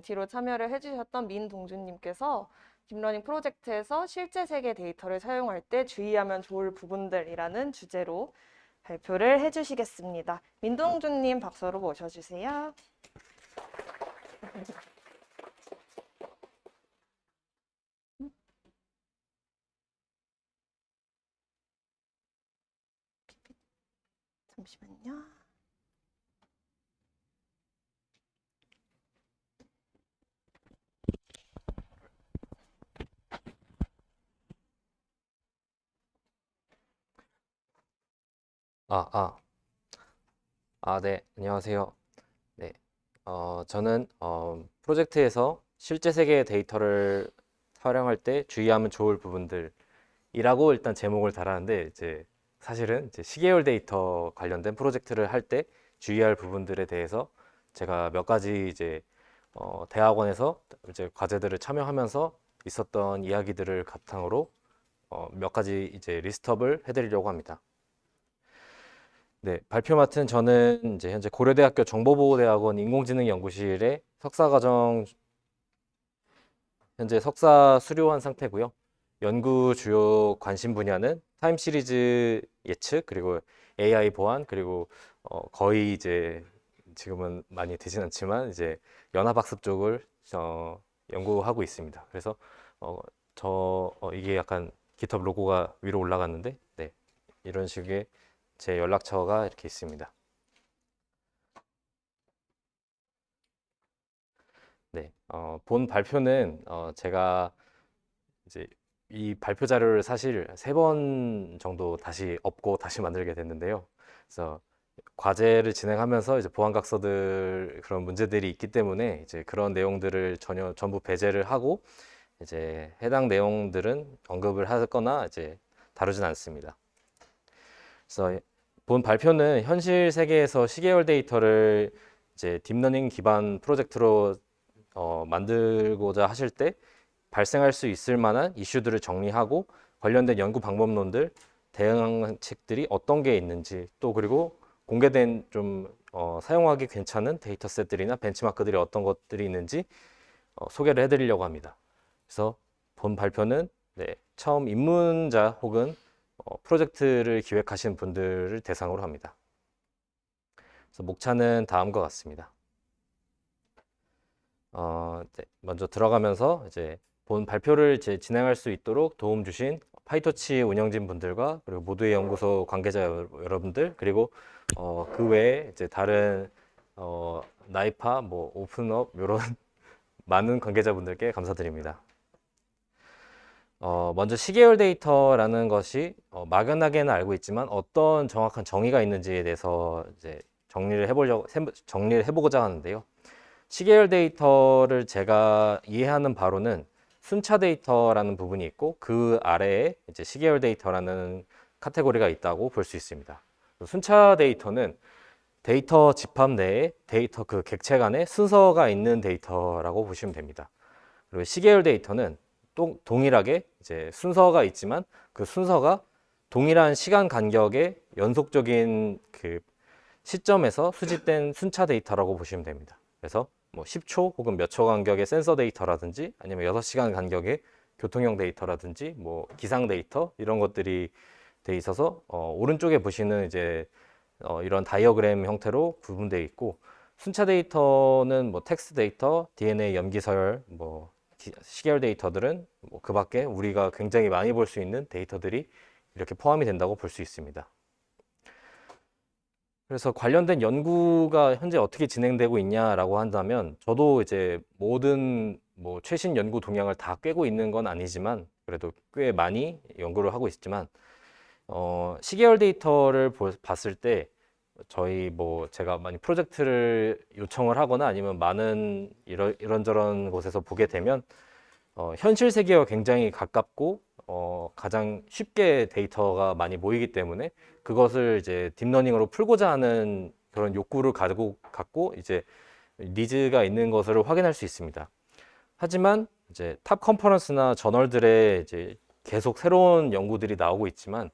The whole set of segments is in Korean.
MT로 참여를 해주셨던 민동준님께서 딥러닝 프로젝트에서 실제 세계 데이터를 사용할 때 주의하면 좋을 부분들이라는 주제로 발표를 해주시겠습니다. 민동준님 박수로 모셔주세요. 잠시만요. 아, 아, 네, 안녕하세요. 네, 저는 프로젝트에서 실제 세계의 데이터를 활용할 때 주의하면 좋을 부분들이라고 일단 제목을 달았는데 이제 사실은 이제 시계열 데이터 관련된 프로젝트를 할 때 주의할 부분들에 대해서 제가 몇 가지 이제 대학원에서 이제 과제들을 참여하면서 있었던 이야기들을 바탕으로 몇 가지 이제 리스트업을 해드리려고 합니다. 네, 발표 맡은 저는 이제 현재 고려대학교 정보보호대학원 인공지능연구실의 석사과정 현재 석사 수료한 상태고요. 연구 주요 관심 분야는 타임 시리즈 예측 그리고 AI 보안 그리고 거의 이제 지금은 많이 되진 않지만 이제 연합학습 쪽을 연구하고 있습니다. 그래서 어, 이게 약간 GitHub 로고가 위로 올라갔는데 네, 이런 식의 제 연락처가 이렇게 있습니다. 네, 본 발표는 제가 이제 이 발표 자료를 사실 3번 정도 다시 업고 다시 만들게 됐는데요. 그래서 과제를 진행하면서 이제 보안각서들 그런 문제들이 있기 때문에 이제 그런 내용들을 전부 배제를 하고 이제 해당 내용들은 언급을 하거나 이제 다루진 않습니다. 그래서 본 발표는 현실 세계에서 시계열 데이터를 이제 딥러닝 기반 프로젝트로 만들고자 하실 때 발생할 수 있을 만한 이슈들을 정리하고 관련된 연구 방법론들, 대응책들이 어떤 게 있는지 또 그리고 공개된 좀 사용하기 괜찮은 데이터셋들이나 벤치마크들이 어떤 것들이 있는지 소개를 해드리려고 합니다. 그래서 본 발표는 네, 처음 입문자 혹은 프로젝트를 기획하신 분들을 대상으로 합니다. 그래서 목차는 다음과 같습니다. 네, 먼저 들어가면서 이제 본 발표를 이제 진행할 수 있도록 도움 주신 파이터치 운영진 분들과 그리고 모두의 연구소 관계자 여러분들 그리고 그 외에 이제 다른 나이파 뭐 오픈업 이런 많은 관계자분들께 감사드립니다. 먼저 시계열 데이터라는 것이 막연하게는 알고 있지만 어떤 정확한 정의가 있는지에 대해서 이제 정리를 해보고자 하는데요. 시계열 데이터를 제가 이해하는 바로는 순차 데이터라는 부분이 있고 그 아래에 이제 시계열 데이터라는 카테고리가 있다고 볼 수 있습니다. 순차 데이터는 데이터 집합 내에 데이터 그 객체 간에 순서가 있는 데이터라고 보시면 됩니다. 그리고 시계열 데이터는 또 동일하게 이제 순서가 있지만 그 순서가 동일한 시간 간격의 연속적인 그 시점에서 수집된 순차 데이터라고 보시면 됩니다. 그래서 뭐 10초 혹은 몇 초 간격의 센서 데이터라든지 아니면 6시간 간격의 교통형 데이터라든지 뭐 기상 데이터 이런 것들이 돼 있어서 오른쪽에 보시는 이제 이런 다이어그램 형태로 구분되어 있고 순차 데이터는 뭐 텍스트 데이터, DNA 염기서열, 뭐 시계열 데이터들은 뭐그 밖에 우리가 굉장히 많이 볼 수 있는 데이터들이 이렇게 포함이 된다고 볼 수 있습니다. 그래서 관련된 연구가 현재 어떻게 진행되고 있냐라고 한다면 저도 이제 모든 뭐 최신 연구 동향을 다 꿰고 있는 건 아니지만 그래도 꽤 많이 연구를 하고 있지만 시계열 데이터를 봤을 때 저희 뭐 제가 많이 프로젝트를 요청을 하거나 아니면 많은 이런저런 곳에서 보게 되면 현실 세계와 굉장히 가깝고 가장 쉽게 데이터가 많이 모이기 때문에 그것을 이제 딥러닝으로 풀고자 하는 그런 욕구를 갖고 이제 니즈가 있는 것을 확인할 수 있습니다. 하지만 이제 탑 컨퍼런스나 저널들에 이제 계속 새로운 연구들이 나오고 있지만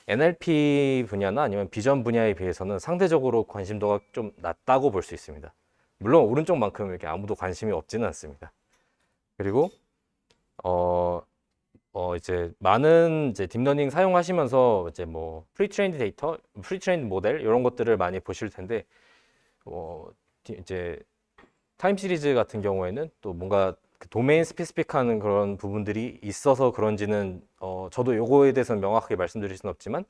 NLP 분야나 아니면 비전 분야에 비해서는 상대적으로 관심도가 좀 낮다고 볼 수 있습니다. 물론 오른쪽만큼 이렇게 아무도 관심이 없지는 않습니다. 그리고 이제 많은 이제 딥러닝 사용하시면서 이제 뭐 프리트레인드 데이터, 프리트레인드 모델 이런 것들을 많이 보실 텐데 이제 타임 시리즈 같은 경우에는 또 뭔가 그 도메인 스페시픽한 그런 부분들이 있어서 그런지는 저도 요거에 대해서는 명확하게 말씀드릴 수는 없지만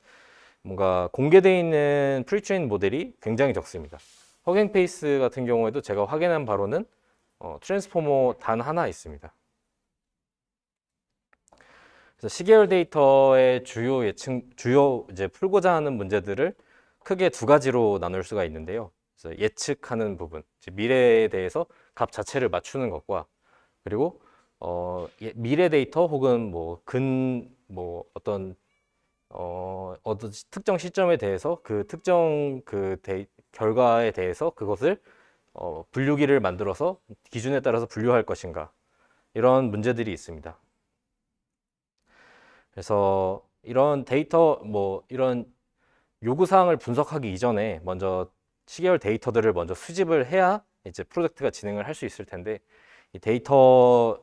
뭔가 공개되어 있는 프리트레인 모델이 굉장히 적습니다. 허깅 페이스 같은 경우에도 제가 확인한 바로는 트랜스포머 단 하나 있습니다. 그래서 시계열 데이터의 주요 이제 풀고자 하는 문제들을 크게 두 가지로 나눌 수가 있는데요. 그래서 예측하는 부분, 미래에 대해서 값 자체를 맞추는 것과 그리고 미래 데이터 혹은 어떤 특정 시점에 대해서 그 특정 결과에 대해서 그것을 분류기를 만들어서 기준에 따라서 분류할 것인가 이런 문제들이 있습니다. 그래서 이런 데이터 이런 요구사항을 분석하기 이전에 먼저 시계열 데이터들을 먼저 수집을 해야 이제 프로젝트가 진행을 할 수 있을 텐데 이 데이터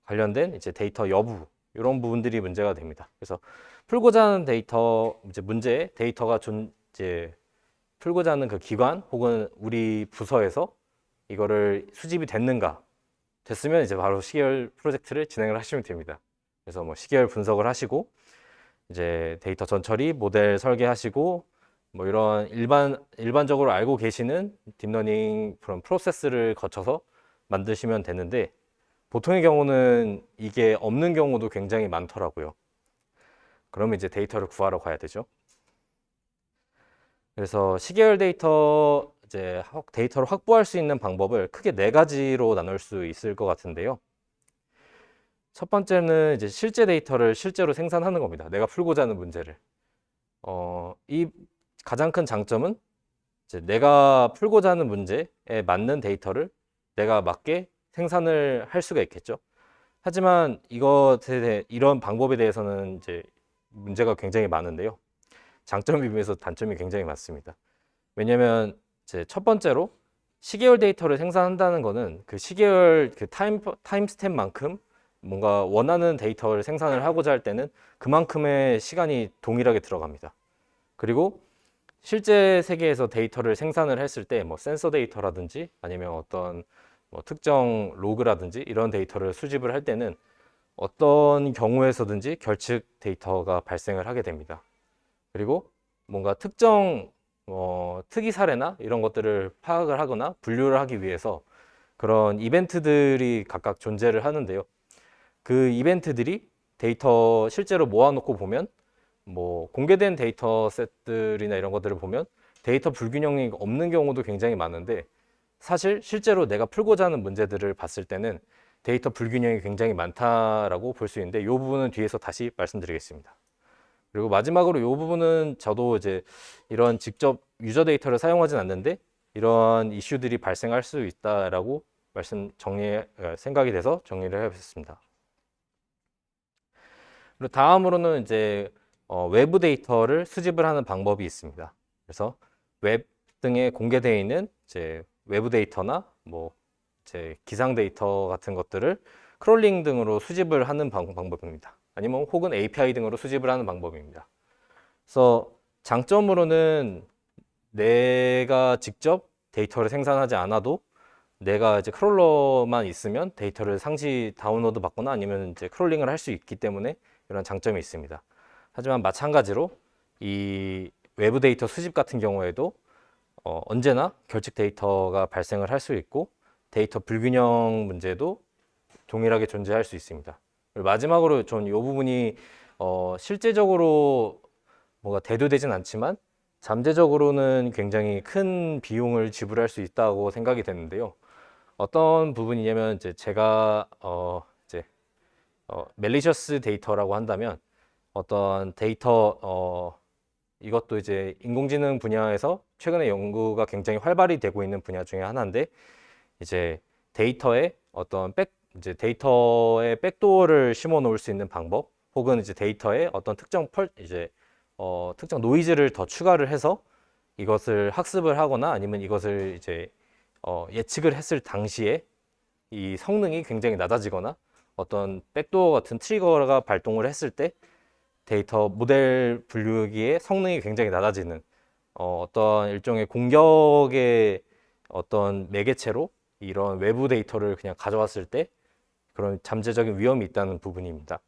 관련된 이제 데이터 여부 이런 부분들이 문제가 됩니다. 그래서 풀고자 하는 데이터가 이제 풀고자 하는 그 기관 혹은 우리 부서에서 이거를 수집이 됐으면 이제 바로 시계열 프로젝트를 진행을 하시면 됩니다. 그래서 뭐 시계열 분석을 하시고 이제 데이터 전처리, 모델 설계하시고 뭐 이런 일반적으로 알고 계시는 딥러닝 그런 프로세스를 거쳐서 만드시면 되는데 보통의 경우는 이게 없는 경우도 굉장히 많더라고요. 그러면 이제 데이터를 구하러 가야 되죠. 그래서 시계열 데이터를 확보할 수 있는 방법을 크게 네 가지로 나눌 수 있을 것 같은데요. 첫 번째는 이제 실제 데이터를 실제로 생산하는 겁니다. 내가 풀고자 하는 문제를. 이 가장 큰 장점은 이제 내가 풀고자 하는 문제에 맞는 데이터를 내가 맞게 생산을 할 수가 있겠죠. 하지만 이런 방법에 대해서는 이제 문제가 굉장히 많은데요. 장점에 비해서 단점이 굉장히 많습니다. 왜냐하면 이제 첫 번째로 시계열 데이터를 생산한다는 거는 그 시계열 그 타임 스탬만큼 뭔가 원하는 데이터를 생산을 하고자 할 때는 그만큼의 시간이 동일하게 들어갑니다. 그리고 실제 세계에서 데이터를 생산을 했을 때 뭐 센서 데이터라든지 아니면 어떤 뭐 특정 로그라든지 이런 데이터를 수집을 할 때는 어떤 경우에서든지 결측 데이터가 발생을 하게 됩니다. 그리고 뭔가 특정 특이 사례나 이런 것들을 파악을 하거나 분류를 하기 위해서 그런 이벤트들이 각각 존재를 하는데요. 그 이벤트들이 데이터 실제로 모아놓고 보면 뭐 공개된 데이터 셋들이나 이런 것들을 보면 데이터 불균형이 없는 경우도 굉장히 많은데 사실 실제로 내가 풀고자 하는 문제들을 봤을 때는 데이터 불균형이 굉장히 많다라고 볼 수 있는데 이 부분은 뒤에서 다시 말씀드리겠습니다. 그리고 마지막으로 이 부분은 저도 이제 이런 직접 유저 데이터를 사용하진 않는데 이런 이슈들이 발생할 수 있다라고 생각이 돼서 정리를 해봤습니다. 그리고 다음으로는 이제 외부 데이터를 수집을 하는 방법이 있습니다. 그래서 웹 등에 공개되어 있는 이제 외부 데이터나 뭐 이제 기상 데이터 같은 것들을 크롤링 등으로 수집을 하는 방법입니다. 아니면 혹은 API 등으로 수집을 하는 방법입니다. 그래서 장점으로는 내가 직접 데이터를 생산하지 않아도 내가 이제 크롤러만 있으면 데이터를 상시 다운로드 받거나 아니면 이제 크롤링을 할 수 있기 때문에 이런 장점이 있습니다. 하지만 마찬가지로 이 외부 데이터 수집 같은 경우에도 언제나 결측 데이터가 발생을 할 수 있고 데이터 불균형 문제도 동일하게 존재할 수 있습니다. 그리고 마지막으로 전 이 부분이 실제적으로 뭐가 대두되진 않지만 잠재적으로는 굉장히 큰 비용을 지불할 수 있다고 생각이 되는데요. 어떤 부분이냐면 이제 제가 멜리셔스 데이터라고 한다면 어떤 데이터 이것도 이제 인공지능 분야에서 최근에 연구가 굉장히 활발히 되고 있는 분야 중에 하나인데 이제 데이터의 백도어를 심어 놓을 수 있는 방법 혹은 이제 데이터에 어떤 특정 노이즈를 더 추가를 해서 이것을 학습을 하거나 아니면 이것을 이제 예측을 했을 당시에 이 성능이 굉장히 낮아지거나 어떤 백도어 같은 트리거가 발동을 했을 때 데이터 모델 분류기의 성능이 굉장히 낮아지는 어떤 일종의 공격의 어떤 매개체로 이런 외부 데이터를 그냥 가져왔을 때 그런 잠재적인 위험이 있다는 부분입니다.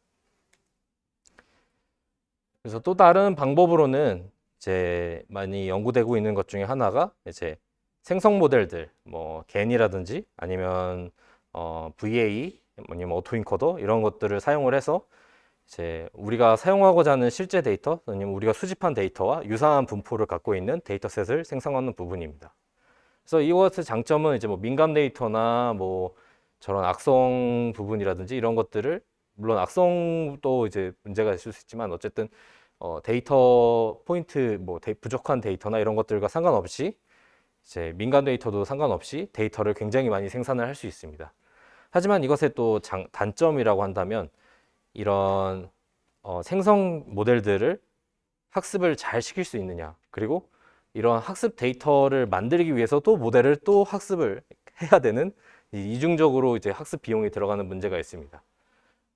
그래서 또 다른 방법으로는 이제 많이 연구되고 있는 것 중에 하나가 이제 생성 모델들, 뭐 겐이라든지 아니면 VA, 아니면 오토인코더 이런 것들을 사용을 해서 이제 우리가 사용하고자 하는 실제 데이터, 아니면 우리가 수집한 데이터와 유사한 분포를 갖고 있는 데이터셋을 생성하는 부분입니다. 그래서 이것의 장점은 이제 뭐 민감 데이터나 뭐 저런 악성 부분이라든지 이런 것들을 물론 악성도 이제 문제가 있을 수 있지만 어쨌든 데이터 포인트 뭐 부족한 데이터나 이런 것들과 상관없이 이제 민감 데이터도 상관없이 데이터를 굉장히 많이 생산을 할 수 있습니다. 하지만 이것의 또 단점이라고 한다면 이런 생성 모델들을 학습을 잘 시킬 수 있느냐, 그리고 이런 학습 데이터를 만들기 위해서 또 모델을 또 학습을 해야 되는 이중적으로 이제 학습 비용이 들어가는 문제가 있습니다.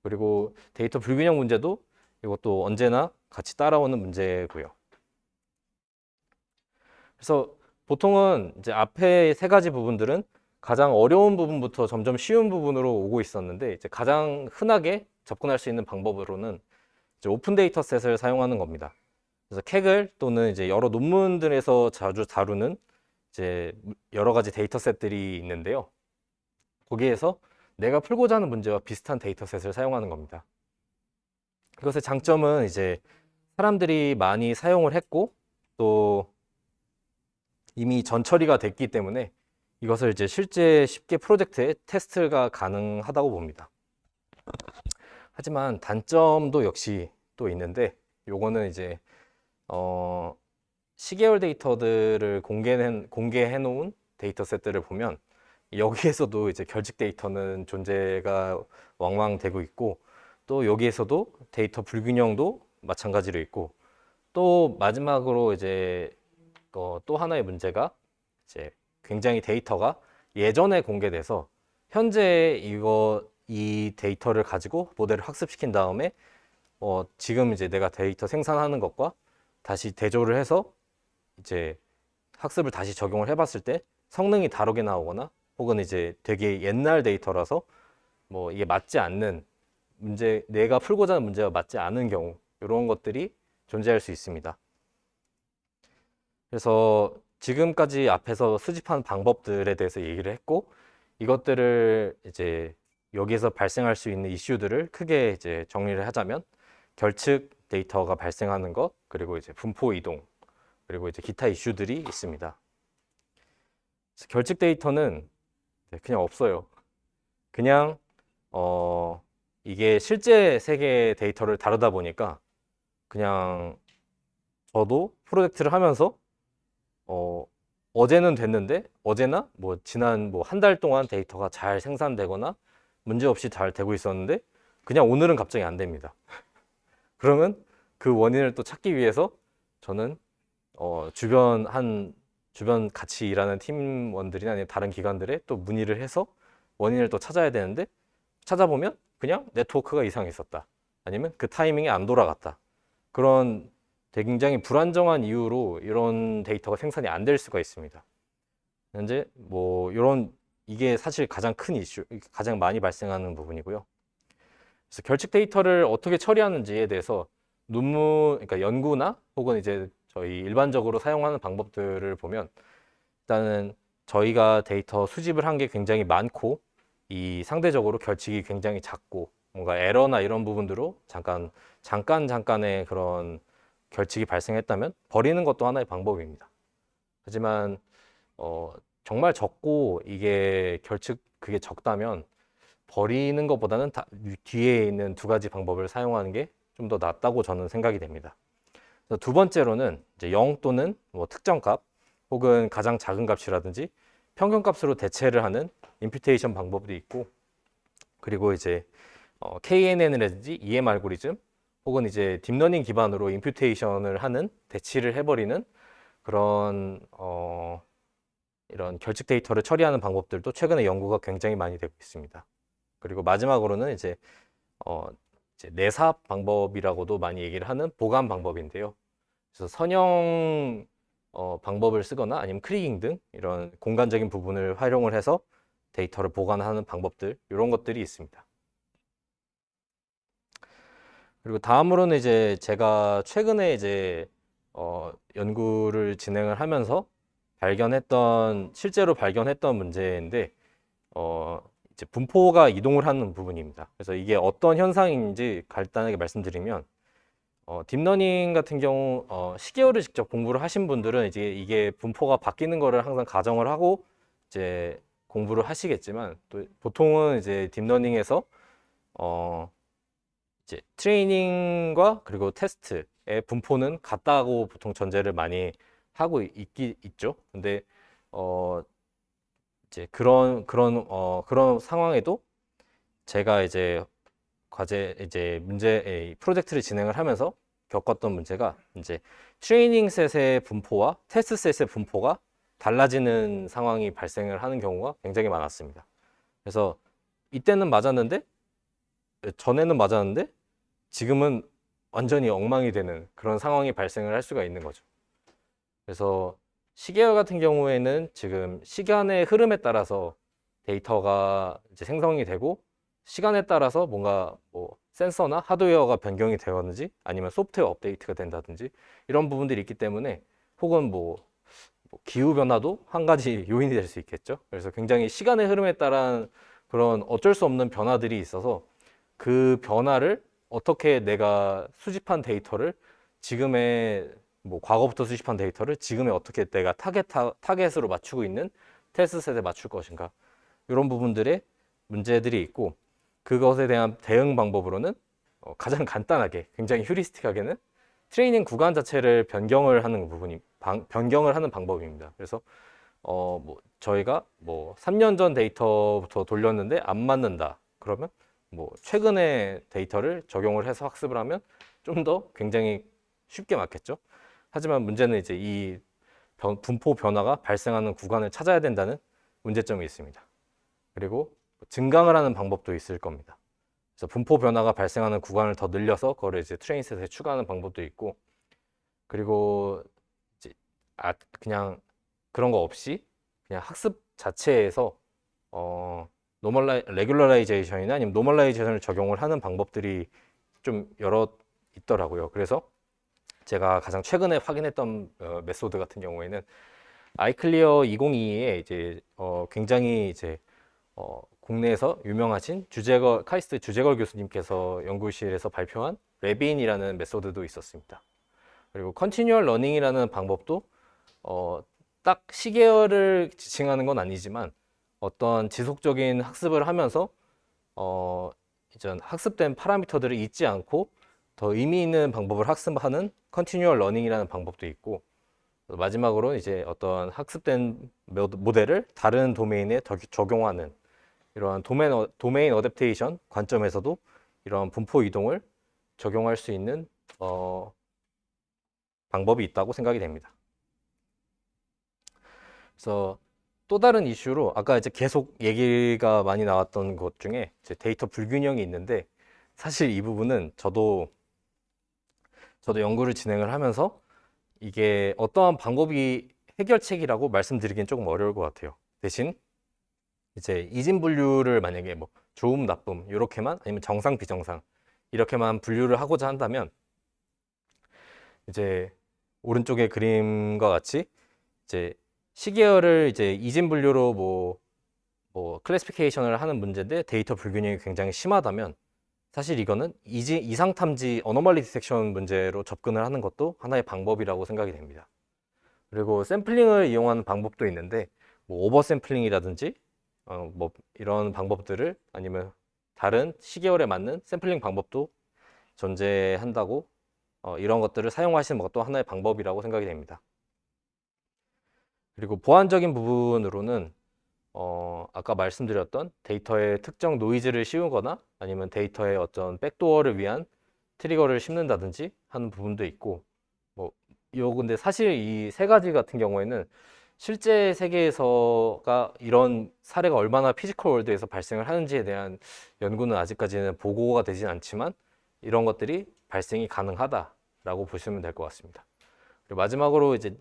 그리고 데이터 불균형 문제도 이것도 언제나 같이 따라오는 문제고요. 그래서 보통은 이제 앞에 세 가지 부분들은 가장 어려운 부분부터 점점 쉬운 부분으로 오고 있었는데 이제 가장 흔하게 접근할 수 있는 방법으로는 이제 오픈 데이터셋을 사용하는 겁니다. 그래서 케글 또는 이제 여러 논문들에서 자주 다루는 이제 여러 가지 데이터셋들이 있는데요. 거기에서 내가 풀고자 하는 문제와 비슷한 데이터셋을 사용하는 겁니다. 이것의 장점은 이제 사람들이 많이 사용을 했고 또 이미 전처리가 됐기 때문에 이것을 이제 실제 쉽게 프로젝트에 테스트가 가능하다고 봅니다. 하지만 단점도 역시 또 있는데 요거는 이제 시계열 데이터들을 공개해 놓은 데이터셋들을 보면 여기에서도 이제 결zik 데이터는 존재가 왕왕되고 있고 또 여기에서도 데이터 불균형도 마찬가지로 있고 또 마지막으로 이제 또 하나의 문제가 이제 굉장히 데이터가 예전에 공개돼서 현재 이 데이터를 가지고 모델을 학습시킨 다음에 지금 이제 내가 데이터 생산하는 것과 다시 대조를 해서 이제 학습을 다시 적용을 해봤을 때 성능이 다르게 나오거나 혹은 이제 되게 옛날 데이터라서 뭐 이게 맞지 않는 내가 풀고자 하는 문제와 맞지 않은 경우 이런 것들이 존재할 수 있습니다. 그래서 지금까지 앞에서 수집한 방법들에 대해서 얘기를 했고 이것들을 이제 여기에서 발생할 수 있는 이슈들을 크게 이제 정리를 하자면 결측 데이터가 발생하는 것, 그리고 이제 분포 이동, 그리고 이제 기타 이슈들이 있습니다. 결측 데이터는 그냥 없어요. 그냥 이게 실제 세계 데이터를 다루다 보니까 그냥 저도 프로젝트를 하면서 어제는 됐는데 어제나 뭐 지난 뭐 한 달 동안 데이터가 잘 생산되거나 문제 없이 잘 되고 있었는데 그냥 오늘은 갑자기 안 됩니다. 그러면 그 원인을 또 찾기 위해서 저는 주변 같이 일하는 팀원들이나 아니면 다른 기관들에 또 문의를 해서 원인을 또 찾아야 되는데 찾아보면 그냥 네트워크가 이상했었다. 아니면 그 타이밍에 안 돌아갔다. 그런 굉장히 불안정한 이유로 이런 데이터가 생산이 안 될 수가 있습니다. 현재 뭐 이게 사실 가장 큰 이슈, 가장 많이 발생하는 부분이고요. 그래서 결측 데이터를 어떻게 처리하는지에 대해서 그러니까 연구나 혹은 이제 저희 일반적으로 사용하는 방법들을 보면 일단은 저희가 데이터 수집을 한 게 굉장히 많고 이 상대적으로 결칙이 굉장히 작고 뭔가 에러나 이런 부분들로 잠깐의 그런 결칙이 발생했다면 버리는 것도 하나의 방법입니다. 하지만 정말 적고 이게 그게 적다면 버리는 것보다는 뒤에 있는 두 가지 방법을 사용하는 게 좀 더 낫다고 저는 생각이 됩니다. 두 번째로는 이제 0 또는 뭐 특정 값 혹은 가장 작은 값이라든지 평균 값으로 대체를 하는 임퓨테이션 방법도 있고 그리고 이제 KNN이라든지 EM 알고리즘 혹은 이제 딥러닝 기반으로 임퓨테이션을 하는 대치를 해버리는 그런 이런 결측 데이터를 처리하는 방법들도 최근에 연구가 굉장히 많이 되고 있습니다. 그리고 마지막으로는 이제 내사 방법이라고도 많이 얘기를 하는 보관 방법인데요. 그래서 선형 방법을 쓰거나 아니면 크리깅 등 이런 공간적인 부분을 활용을 해서 데이터를 보관하는 방법들, 이런 것들이 있습니다. 그리고 다음으로는 이제 제가 최근에 이제 연구를 진행을 하면서 실제로 발견했던 문제인데, 이제 분포가 이동을 하는 부분입니다. 그래서 이게 어떤 현상인지 간단하게 말씀드리면, 딥러닝 같은 경우, 시계열을 직접 공부를 하신 분들은 이제 이게 분포가 바뀌는 거를 항상 가정을 하고 이제 공부를 하시겠지만, 또 보통은 이제 딥러닝에서, 이제 트레이닝과 그리고 테스트의 분포는 같다고 보통 전제를 많이 하고 있죠. 근데, 이제 그런 상황에도 제가 이제 프로젝트를 진행을 하면서 겪었던 문제가 이제 트레이닝 셋의 분포와 테스트 셋의 분포가 달라지는 상황이 발생을 하는 경우가 굉장히 많았습니다. 그래서 이때는 맞았는데, 전에는 맞았는데, 지금은 완전히 엉망이 되는 그런 상황이 발생을 할 수가 있는 거죠. 그래서 시계열 같은 경우에는 지금 시간의 흐름에 따라서 데이터가 이제 생성이 되고, 시간에 따라서 뭔가 뭐 센서나 하드웨어가 변경이 되었는지 아니면 소프트웨어 업데이트가 된다든지 이런 부분들이 있기 때문에, 혹은 뭐 기후 변화도 한 가지 요인이 될 수 있겠죠. 그래서 굉장히 시간의 흐름에 따른 그런 어쩔 수 없는 변화들이 있어서, 그 변화를 어떻게 내가 수집한 데이터를 지금의 뭐 과거부터 수집한 데이터를 지금에 어떻게 내가 타겟으로 맞추고 있는 테스트 셋에 맞출 것인가, 이런 부분들의 문제들이 있고, 그것에 대한 대응 방법으로는 가장 간단하게 굉장히 휴리스틱하게는 트레이닝 구간 자체를 변경을 하는 변경을 하는 방법입니다. 그래서 뭐 저희가 뭐 3년 전 데이터부터 돌렸는데 안 맞는다, 그러면 뭐 최근의 데이터를 적용을 해서 학습을 하면 좀 더 굉장히 쉽게 맞겠죠. 하지만 문제는 이제 이 분포 변화가 발생하는 구간을 찾아야 된다는 문제점이 있습니다. 그리고 증강을 하는 방법도 있을 겁니다. 그래서 분포 변화가 발생하는 구간을 더 늘려서 그거를 이제 트레인셋에 추가하는 방법도 있고, 그리고 이제 그냥 그런 거 없이 그냥 학습 자체에서 레귤러라이제이션이나 아니면 노멀라이제이션을 적용을 하는 방법들이 좀 여러 있더라고요. 그래서 제가 가장 최근에 확인했던 메소드 같은 경우에는 아이클리어 2022에 이제 굉장히 이제 국내에서 유명하신 카이스트 주재걸 교수님께서 연구실에서 발표한 레빈이라는 메소드도 있었습니다. 그리고 컨티뉴얼 러닝이라는 방법도 딱 시계열을 지칭하는 건 아니지만, 어떤 지속적인 학습을 하면서 이전 학습된 파라미터들을 잊지 않고 더 의미 있는 방법을 학습하는 컨티뉴얼 러닝이라는 방법도 있고, 마지막으로 이제 어떤 학습된 모델을 다른 도메인에 더 적용하는 이러한 도메인 어댑테이션 관점에서도 이런 분포 이동을 적용할 수 있는 방법이 있다고 생각이 됩니다. 그래서 또 다른 이슈로 아까 이제 계속 얘기가 많이 나왔던 것 중에 이제 데이터 불균형이 있는데, 사실 이 부분은 저도 연구를 진행을 하면서 이게 어떠한 방법이 해결책이라고 말씀드리긴 조금 어려울 것 같아요. 대신 이제 이진 분류를 만약에 뭐 좋음, 나쁨 이렇게만, 아니면 정상, 비정상 이렇게만 분류를 하고자 한다면, 이제 오른쪽의 그림과 같이 이제 시계열을 이제 이진 분류로 뭐 클래시피케이션을 하는 문제인데 데이터 불균형이 굉장히 심하다면, 사실 이거는 이상 탐지 어노멀리 디텍션 문제로 접근을 하는 것도 하나의 방법이라고 생각이 됩니다. 그리고 샘플링을 이용하는 방법도 있는데, 뭐 오버 샘플링이라든지 뭐 이런 방법들을, 아니면 다른 시계열에 맞는 샘플링 방법도 존재한다고, 이런 것들을 사용하시는 것도 하나의 방법이라고 생각이 됩니다. 그리고 보완적인 부분으로는 아까 말씀드렸던 데이터에 특정 노이즈를 씌우거나 아니면 데이터에 어떤 백도어를 위한 트리거를 심는다든지 하는 부분도 있고, 근데 사실 이 세 가지 같은 경우에는 실제 세계에서가 이런 사례가 얼마나 피지컬 월드에서 발생을 하는지에 대한 연구는 아직까지는 보고가 되진 않지만 이런 것들이 발생이 가능하다라고 보시면 될 것 같습니다. 그리고 마지막으로 이제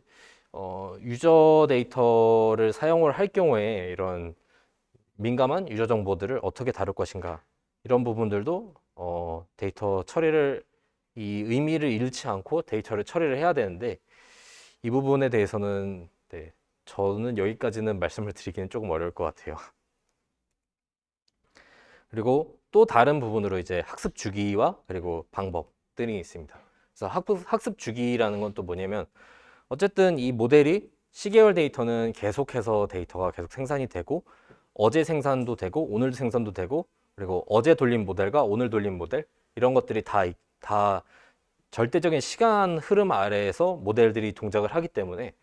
유저 데이터를 사용을 할 경우에 이런 민감한 유저 정보들을 어떻게 다룰 것인가 이런 부분들도 데이터 처리를 이 의미를 잃지 않고 데이터를 처리를 해야 되는데 이 부분에 대해서는 네, 저는 여기까지는 말씀을 드리기는 조금 어려울 것 같아요. 그리고 또 다른 부분으로 이제 학습 주기와 그리고 방법들이 있습니다. 그래서 학습 주기라는 건 또 뭐냐면 어쨌든 이 모델이 시계열 데이터는 계속해서 데이터가 계속 생산이 되고 어제 생산도 되고 오늘 생산도 되고 그리고 어제 돌린 모델과 오늘 돌린 모델 이런 것들이 다 절대적인 시간 흐름 아래에서 모델들이 동작을 하기 때문에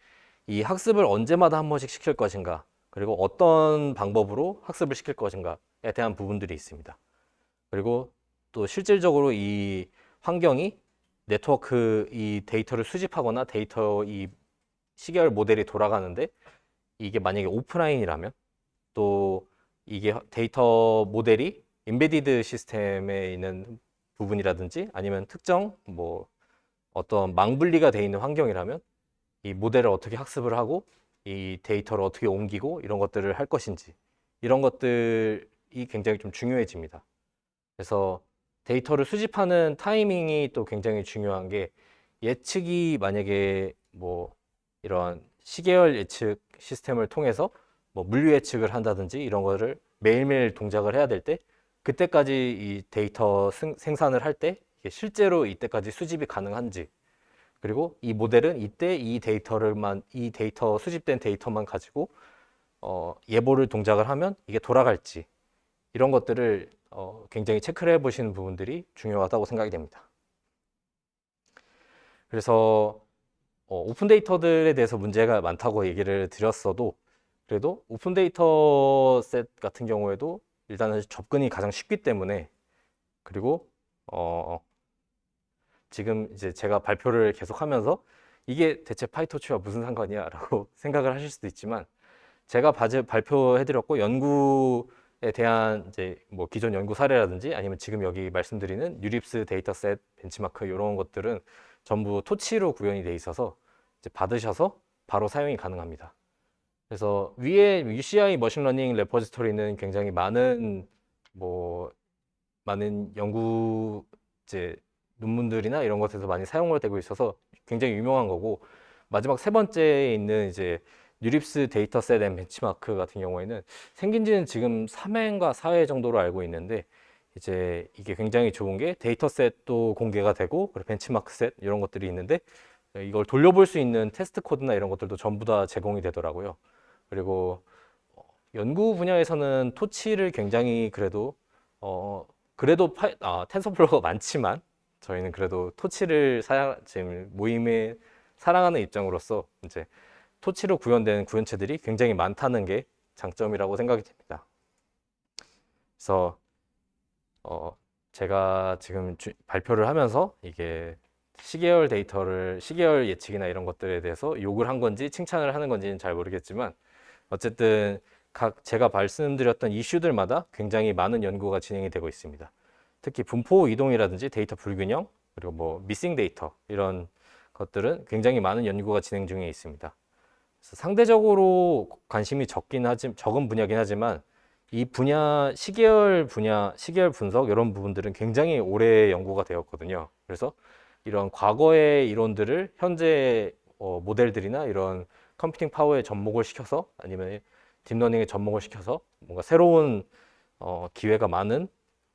이 학습을 언제마다 한 번씩 시킬 것인가 그리고 어떤 방법으로 학습을 시킬 것인가에 대한 부분들이 있습니다. 그리고 또 실질적으로 이 환경이 네트워크 이 데이터를 수집하거나 데이터 이 시계열 모델이 돌아가는데 이게 만약에 오프라인이라면 또 이게 데이터 모델이 인베디드 시스템에 있는 부분이라든지 아니면 특정 뭐 어떤 망분리가 되어 있는 환경이라면 이 모델을 어떻게 학습을 하고 이 데이터를 어떻게 옮기고 이런 것들을 할 것인지 이런 것들이 굉장히 좀 중요해집니다. 그래서 데이터를 수집하는 타이밍이 또 굉장히 중요한 게 예측이 만약에 뭐 이런 시계열 예측 시스템을 통해서 뭐 물류 예측을 한다든지 이런 거를 매일매일 동작을 해야 될 때 그때까지 이 데이터 생산을 할 때 실제로 이때까지 수집이 가능한지 그리고 이 모델은 이때 이 데이터 수집된 데이터만 가지고 예보를 동작을 하면 이게 돌아갈지 이런 것들을 굉장히 체크를 해보시는 부분들이 중요하다고 생각이 됩니다. 그래서 오픈 데이터들에 대해서 문제가 많다고 얘기를 드렸어도 그래도 오픈 데이터 셋 같은 경우에도 일단은 접근이 가장 쉽기 때문에 그리고 지금 이제 제가 발표를 계속하면서 이게 대체 파이토치와 무슨 상관이야라고 생각을 하실 수도 있지만 제가 발표해드렸고 연구에 대한 이제 뭐 기존 연구 사례라든지 아니면 지금 여기 말씀드리는 뉴립스 데이터셋 벤치마크 이런 것들은 전부 토치로 구현이 돼 있어서 이제 받으셔서 바로 사용이 가능합니다. 그래서 위에 UCI 머신러닝 레포지토리는 굉장히 많은 많은 연구 이제 논문들이나 이런 것에서 많이 사용을 되고 있어서 굉장히 유명한 거고 마지막 세 번째에 있는 이제 뉴립스 데이터셋 앤 벤치마크 같은 경우에는 생긴 지는 지금 3회인가 4회 정도로 알고 있는데 이제 이게 굉장히 좋은 게 데이터셋도 공개가 되고 그리고 벤치마크 셋 이런 것들이 있는데 이걸 돌려볼 수 있는 테스트 코드나 이런 것들도 전부 다 제공이 되더라고요. 그리고 연구 분야에서는 토치를 굉장히 그래도 텐서플로우가 많지만 저희는 그래도 토치를 지금 모임에 사랑하는 입장으로서 이제 토치로 구현된 구현체들이 굉장히 많다는 게 장점이라고 생각이 됩니다. 그래서 제가 지금 발표를 하면서 이게 시계열 예측이나 이런 것들에 대해서 욕을 한 건지 칭찬을 하는 건지는 잘 모르겠지만 어쨌든 제가 말씀드렸던 이슈들마다 굉장히 많은 연구가 진행이 되고 있습니다. 특히 분포 이동이라든지 데이터 불균형 그리고 뭐 미싱 데이터 이런 것들은 굉장히 많은 연구가 진행 중에 있습니다. 그래서 상대적으로 관심이 적은 분야긴 하지만 이 시계열 분석 이런 부분들은 굉장히 오래 연구가 되었거든요. 그래서 이런 과거의 이론들을 현재 모델들이나 이런 컴퓨팅 파워에 접목을 시켜서 아니면 딥러닝에 접목을 시켜서 뭔가 새로운 기회가 많은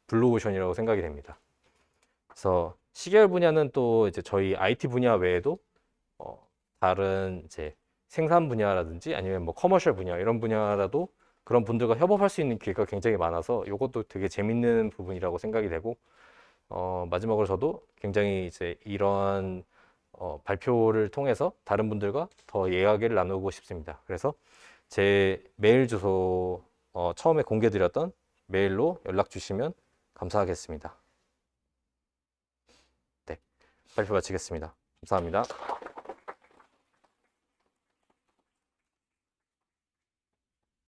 블루오션이라고 생각이 됩니다. 그래서 시계열 분야는 또 이제 저희 IT 분야 외에도 다른 이제 생산 분야라든지 아니면 뭐 커머셜 분야 이런 분야라도 그런 분들과 협업할 수 있는 기회가 굉장히 많아서 이것도 되게 재밌는 부분이라고 생각이 되고 마지막으로 저도 굉장히 이제 이런 발표를 통해서 다른 분들과 더 이야기를 나누고 싶습니다. 그래서 제 메일 주소 처음에 공개드렸던 메일로 연락 주시면 감사하겠습니다. 네, 발표 마치겠습니다. 감사합니다.